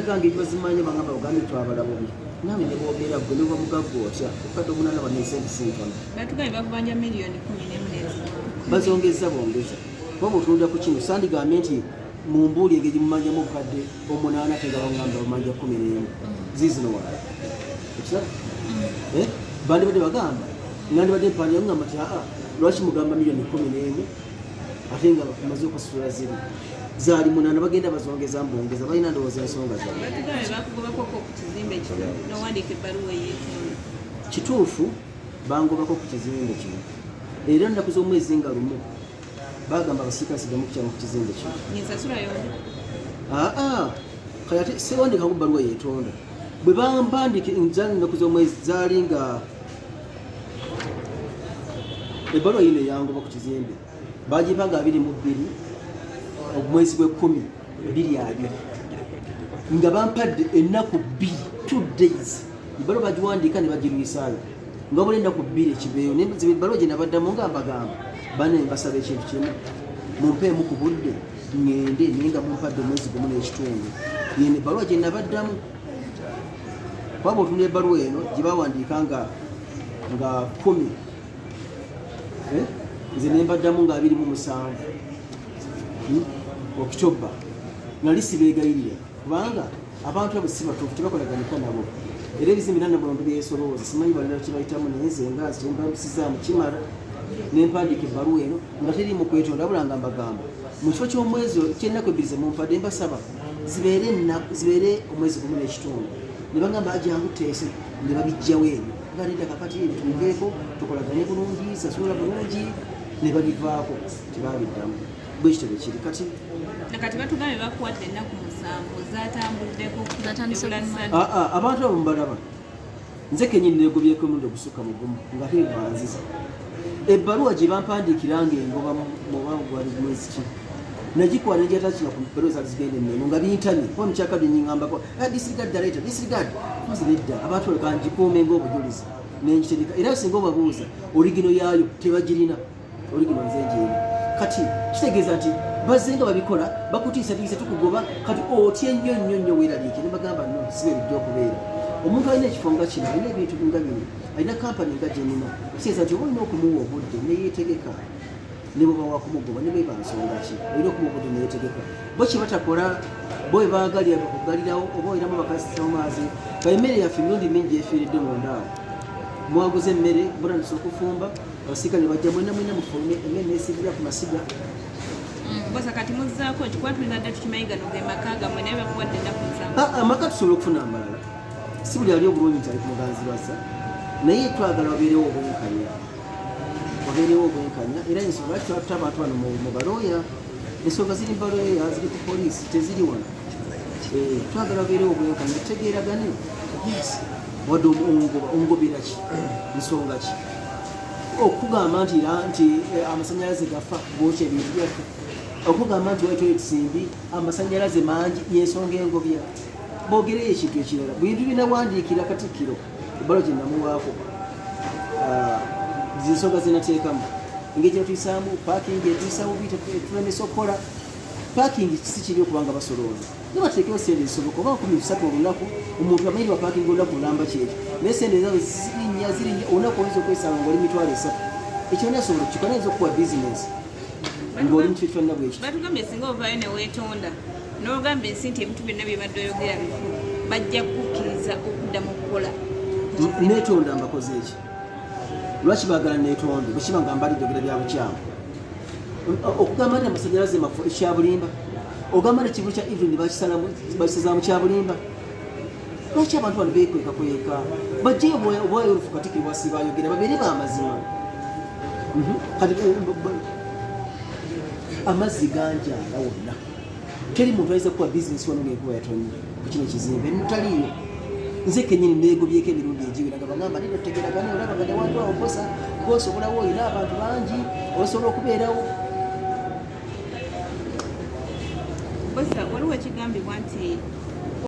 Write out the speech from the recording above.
Gange bazimanye bangamba ugambe twabalabubi nawe ne boogera gwe niba mugaggo otya okadde omunana banesente sintono batugaye bakubanja miliyoni 14 bazongeza bongeza bobo tulunda ku kino sandigambe nti mu mbuuli engeri mumanja mu kadde omunaana tegabangamba bamanja 11 zizino wala ekira bandi badde bagamba nandi badde mpanja ngamba ti lwaki mugamba miliyoni 11 ate nga bamaze okusitula ziri zaali munana bagenda bazongeza mbongeza balina ndowooza ensonga zaabwe batugaye bakugobako ku kizimbe kino n'owandiika ebbaluwa eyeetonda kituufu bangobako ku kizimbe kino era nnaku z'omwezi nga lumu bagamba abasiikasigamu kukyama ku kizimbe kino nsasula yonda kale ate sewandikaku bbaluwa yeetonda bwe bambandike zaali nnaku z'omwezi zaali nga ebbaluwa yino eyangoba ku kizimbe bagipanga 22 omwezi gwe 10 nga bampadde ennaku 2 days ibalo bagiwandiika ne bagirwisaayo nga buli ennaku 2 ekibeeyo nebalo gye nabaddamu nga mbagamba bane mbasaba ekintu kimu mumpeemu ku budde ŋŋende naye nga mumpadde omwezi gumu n'ekitundu yene ebbaluwa gye nabaddamu kwaba otunula ebbaluwa eno gye bawandiika nga 10 nze nembaddamu nga 27 October nali sibeegayirira kubanga abantu abo si batuufu tebakolaganika nabo era ebizimbe nanabondo byesolooza simanyi balina kibayitamu naye nze ngaazi kyembambisizaamu kimala nempandiika ebbaluwa eno nga teriimu kwetonda wabula nga mbagamba mu kifo ky'omwezi kyennaku ebbiri ze mumpadde mbasaba zibeere omwezi gumu n'ekitundu ne bagamba ajangu teese ne babijjawo ebyo galida kakati tuveeko tukolagane bulungi sasula bulungi ne babivaako tebabiddamu bwekitebe kiri kati nakati batugambe bakuwadde ennaku 7 zatambuddeko abantu abo mubalaba nze kenyini negobyeko emirundi ogusukka mu gumu nga tebanziza ebbaluwa gye bampandiikiranga engoba mubangu gwali mwezi ki nagikuwa nejatakina ku bbaluwa zaali zigenda enneno nga bintamye kuba mukyakadde nyiŋambako disregard director disregard kozi nedda abantu oleka ngikuume ng'obujulizi nengitereka era singa obabuuza oligino yaayo tebagirina oligino nze njeeri kati kitegeeza nti bazenga babikola bakutiisatiisa tukugoba kati otye nnyo weeraliike ne bagamba no sibe bijja okubeera omuntu alina ekifo nga kino alina ebintu nga bino alina kampani nga gyenina kitegeeza nti oba olina okumuwa obudde neyeetegeka ne bwe bawa kumugoba ne beba nsonga ki olina okumuwa obudde neyeetegeka bo kye batakola bo we baagalira bakugalirawo oba olinamu bakasitiramu maazi emmere yaffe emirundi mingi efiiridde mundaawo mwaguza emmere bulandisa okufumba abasirikale bajja mwena mufulume emmere neesibira ku masiga bosa kati muzzaako ekikwatulira dda tukimanyi gano ge maka gammwe naye bakuwadde ennaku 7 amaka tusobola okufuna amalala si buli ali obulungi nti ali ku muganzirwaza naye twagala wabeerewo obwenkanya era ensonga lwaki twatuta abantu bano mu balooya ensonga ziri mu balooya ziri ku poliisi teziri wano twagala wabeerewo obwenkanya tutegeeragane wadde ongobera ki nsonga ki okugamba nti amasanyalaze gafa bwokya ebintu byaffe okugamba nti waitole tusimbi amasanyalaze mangi yensonga engobya boogereyo ekintu ekirala bintu binawandiikira katikkiro ebbalo gye namuwaako zinsonga zinateekamu engeri gyetuyisaamu paakingi etuyisaamu tulemesa okukola paakingi kisi kiri okubanga basolooza nibateekewo sente zisoboka oba 13 olunaku omuntu amanyi lwa paakingi olunaku olamba kyekyo naye sente zaabwe zirinya olunaku oyinza okwesanga ngaoli 3 ekyo nasobola okukikola ayinza okukuwa bizinesi ng'oli mukifo kyonna bwekyo batugambye singa ovaayo ne weetonda n'ogamba ensi nti ebintu byonna bye badde oyogera bifu bajja kukkiriza okuddamu okukola neetonda mbakoze eki lwaki baagala neetonde bwekiba nga mbali jogera bya bukyamu okugamba nti amasanyalaze mafu ekyabulimba ogamba nti ekivu kya Evelyn bakisazaamu kyabulimba lwaki abantu bano beekwekakweka bajjeyo obwayo olufu katikiro bwasi bayogera babeere baamazima kati amazzi ganjaala wonna teri muntu ayinza kukuwa bizinesi wano ng'enkuba yatonye ku kino ekizimbe mutaliyo nze kenyini neegobyeko emirundi egiwera nga bagamba nina tutegeragane olaba nga newantu awo mposa gwosobolawo olina abantu bangi osobola okubeerawo bosa waliwo ekigambibwa nti